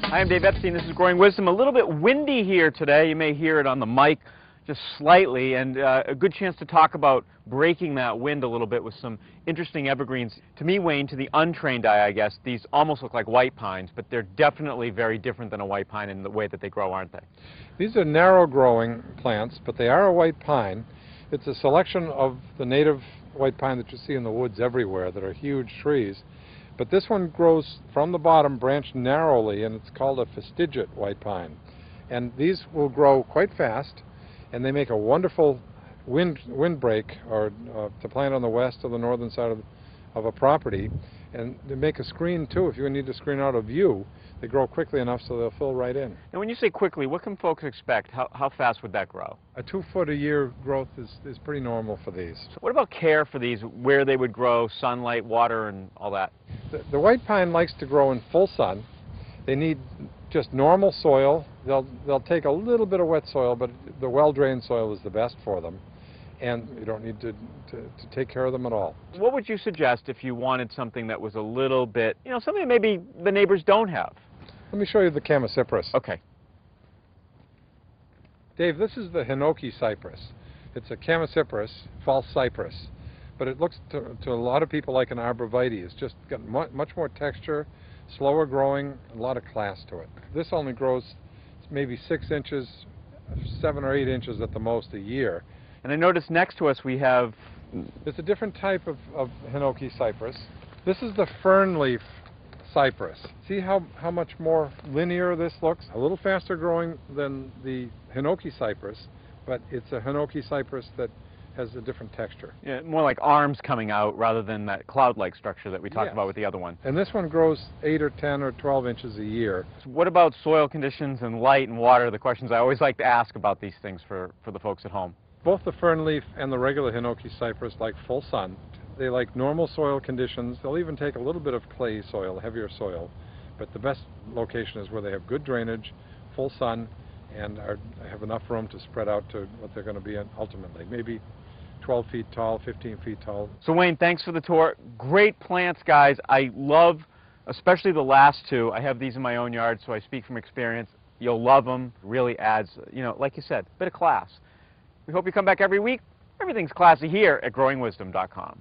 Hi, I'm Dave Epstein. This is Growing Wisdom. A little bit windy here today. You may hear it on the mic just slightly, and a good chance to talk about breaking that wind a little bit with some interesting evergreens. To me, Wayne, to the untrained eye, I guess, these almost look like white pines, but they're definitely very different than a white pine in the way that they grow, aren't they? These are narrow-growing plants, but they are a white pine. It's a selection of the native white pine that you see in the woods everywhere that are huge trees. But this one grows from the bottom, branched narrowly, and it's called a fastigiate white pine. And these will grow quite fast, and they make a wonderful windbreak, or to plant on the west or the northern side of a property. And they make a screen, too. If you need to screen out a view, they grow quickly enough so they'll fill right in. Now, when you say quickly, what can folks expect? How fast would that grow? A 2-foot-a-year growth is pretty normal for these. So what about care for these, where they would grow, sunlight, water, and all that? The white pine likes to grow in full sun. They need just normal soil. They'll take a little bit of wet soil, but the well-drained soil is the best for them. And you don't need to take care of them at all. What would you suggest if you wanted something that was a little bit, something that maybe the neighbors don't have? Let me show you the chamaecyparis. Okay. Dave, this is the hinoki cypress. It's a chamaecyparis, false cypress. But it looks to a lot of people like an arborvitae. It's just got much more texture, slower growing, a lot of class to it. This only grows maybe 6 inches, 7 or 8 inches at the most a year. And I noticed next to us we have... It's a different type of hinoki cypress. This is the fern leaf cypress. See how much more linear this looks? A little faster growing than the hinoki cypress, but it's a hinoki cypress that has a different texture. Yeah, more like arms coming out rather than that cloud-like structure that we talked about with the other one. And this one grows 8 or 10 or 12 inches a year. So what about soil conditions and light and water? The questions I always like to ask about these things for the folks at home. Both the fern leaf and the regular hinoki cypress like full sun. They like normal soil conditions. They'll even take a little bit of clay soil, heavier soil. But the best location is where they have good drainage, full sun, and have enough room to spread out to what they're going to be ultimately. Maybe 12 feet tall, 15 feet tall. So Wayne, thanks for the tour. Great plants, guys. I love, especially the last two. I have these in my own yard, so I speak from experience. You'll love them. Really adds, like you said, a bit of class. We hope you come back every week. Everything's classy here at growingwisdom.com.